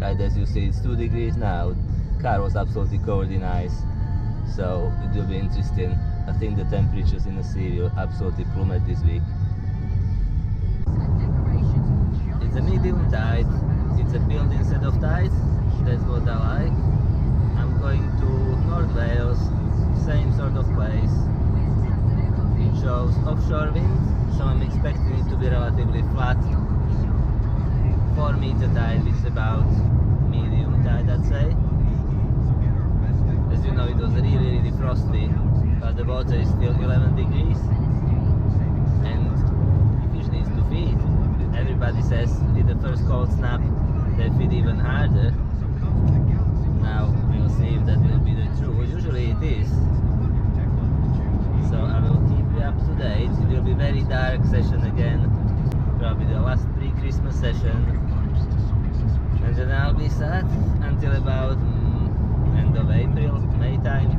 Right, as you see, it's 2 degrees now. Car was absolutely covered in ice, so it will be interesting. I think the temperatures in the sea will absolutely plummet this week. It's a medium tide. It's a build instead of tide. That's what I like. I'm going to North Wales, same sort of place. It shows offshore wind, so I'm expecting it to be relatively flat. 4 meter tide, which is about medium tide, I'd say. As you know, it was really frosty, but the water is still 11 degrees and the fish needs to feed. Everybody says with the first cold snap they feed even harder. Now we'll see if that will be the truth. Usually it is. So I will keep you up to date. It will be very dark session again, probably the last pre-Christmas session, and then I'll be sad until about end of April, May time.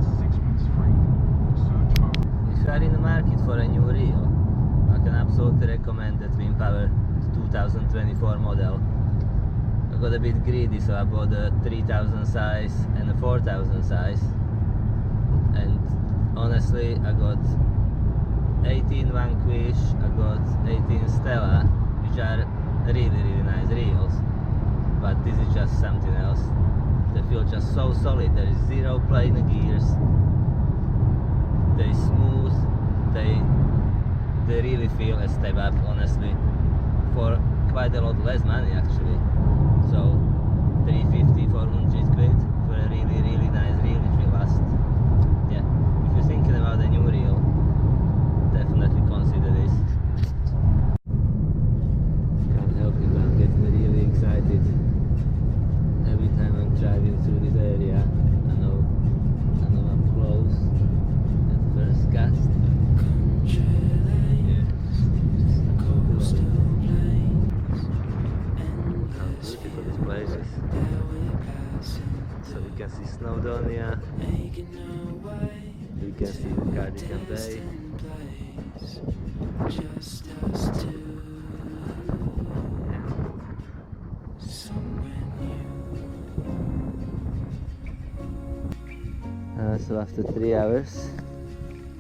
If you are in the market for a new reel, I can absolutely recommend the Twin Power 2024 model. I got a bit greedy, so I bought a 3000 size and a 4000 size, and honestly I got 18 Vanquish, I got 18 Stella, which are really nice reels, but this is just something else. They feel just so solid. There is zero play in the gears. They smooth. They really feel a step up, honestly, for quite a lot less money actually. So 350, 400 quid for a really nice reel which will last. Yeah, if you're thinking about a new reel, definitely consider this. Can't help it, but I'm getting really excited. Every time I'm driving through this area, I know I'm close at first cast. Yeah, how beautiful this place is. So you can see Snowdonia, you can see the Cardigan Bay. So after 3 hours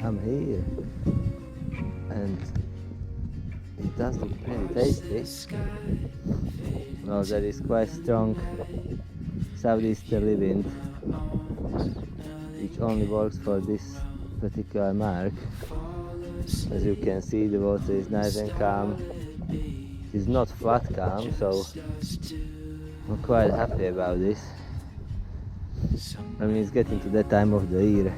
I'm here, and it does look pretty tasty. Well, there is quite strong southeasterly wind, which only works for this particular mark. As you can see, the water is nice and calm. It's not flat calm, so I'm quite happy about this. I mean, it's getting to that time of the year.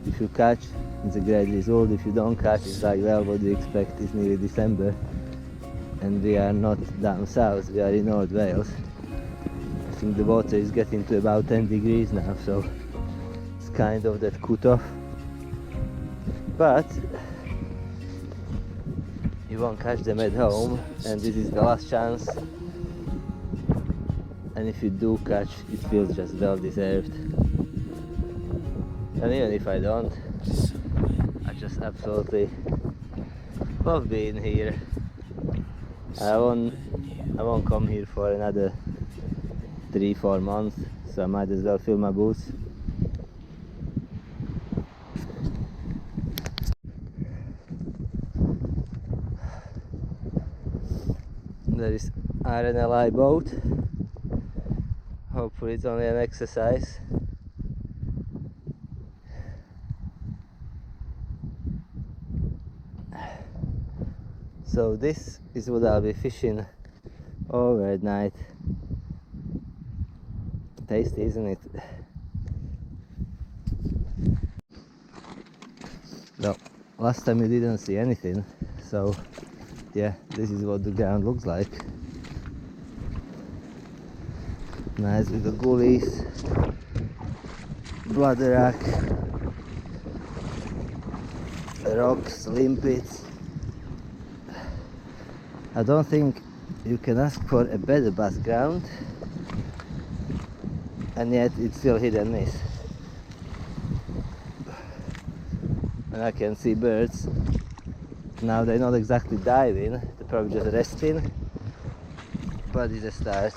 If you catch, it's a great result. If you don't catch, it's like, well, what do you expect? It's nearly December and we are not down south, we are in North Wales. I think the water is getting to about 10 degrees now, so it's kind of that cut off. But you won't catch them at home, and this is the last chance. And if you do catch, it feels just well deserved. And even if I don't, I just absolutely love being here. I won't come here for another 3-4 months, so I might as well fill my boots. There is RNLI boat. Hopefully it's only an exercise. So this is what I'll be fishing over at night. Tasty, isn't it? No, last time you didn't see anything, so yeah, this is what the ground looks like. Nice little gullies, bladderwrack, rocks, limpets. I don't think you can ask for a better bass ground, and yet it's still hit and miss. And I can see birds. Now they're not exactly diving, they're probably just resting, but it's a start.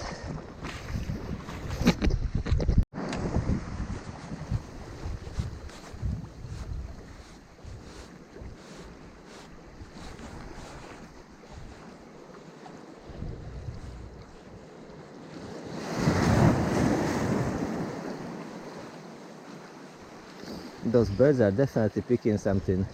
those birds are definitely picking something.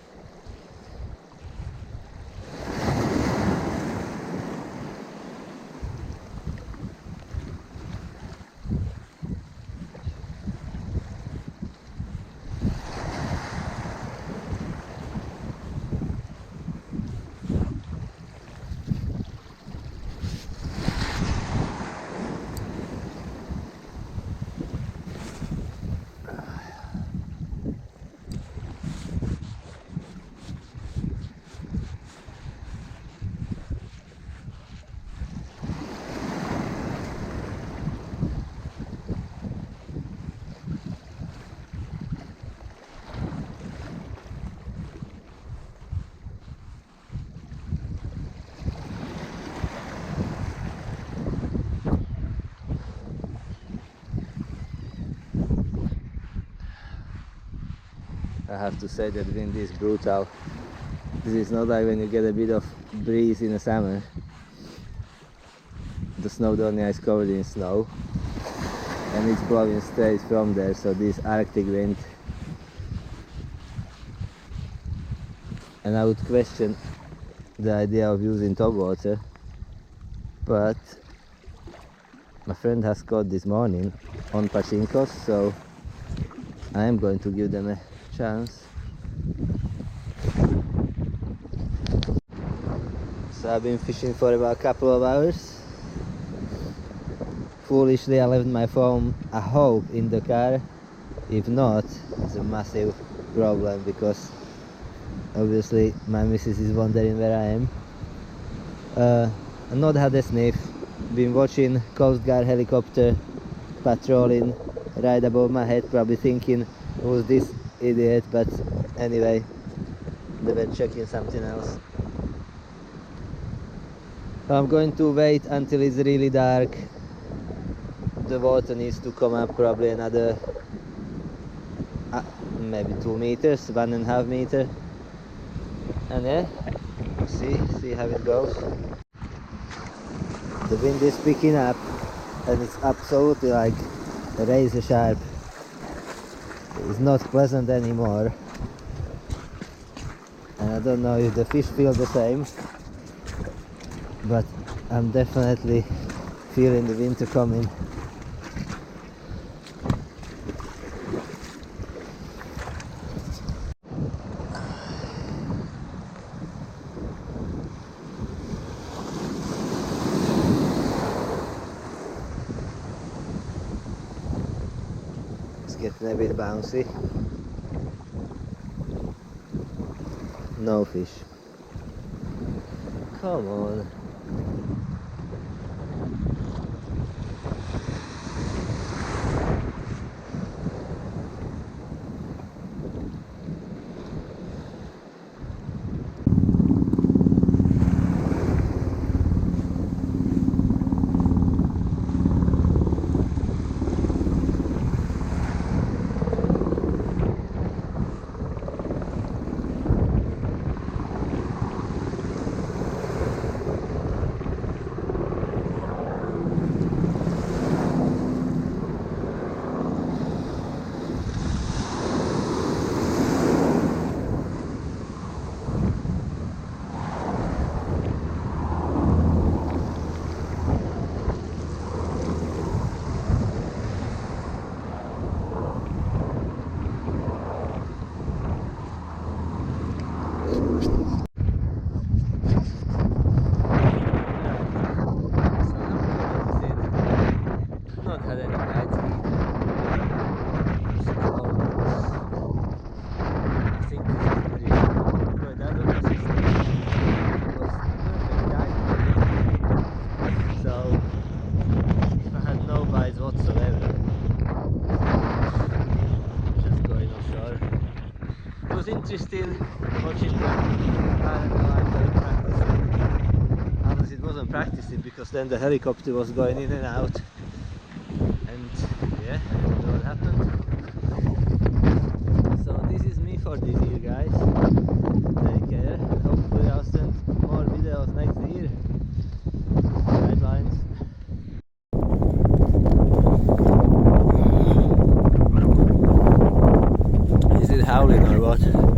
I have to say that wind is brutal. This is not like when you get a bit of breeze in the summer. The Snowdonia is covered in snow and it's blowing straight from there, so this Arctic wind. And I would question the idea of using topwater, but my friend has caught this morning on pachinkos, so I am going to give them a chance. So I've been fishing for about a couple of hours. Foolishly I left my phone, I hope, in the car. If not, it's a massive problem because obviously my missus is wondering where I am. I've not had a sniff. Been watching Coast Guard helicopter patrolling right above my head, probably thinking who's this idiot, but anyway, they were checking something else. I'm going to wait until it's really dark. The water needs to come up probably another maybe 2 meters, 1.5 meters, and yeah, see how it goes. The wind is picking up and it's absolutely like razor sharp. It's not pleasant anymore, and I don't know if the fish feel the same, but I'm definitely feeling the winter coming. It's getting a bit bouncy. No fish. Come on. Interesting watching the, I don't know, I'm very practicing. Honestly, it wasn't practicing because then the helicopter was going in and out, and yeah, what happened. So this is me for this year, guys. Take care. Hopefully I'll send more videos next year. Right lines. lot.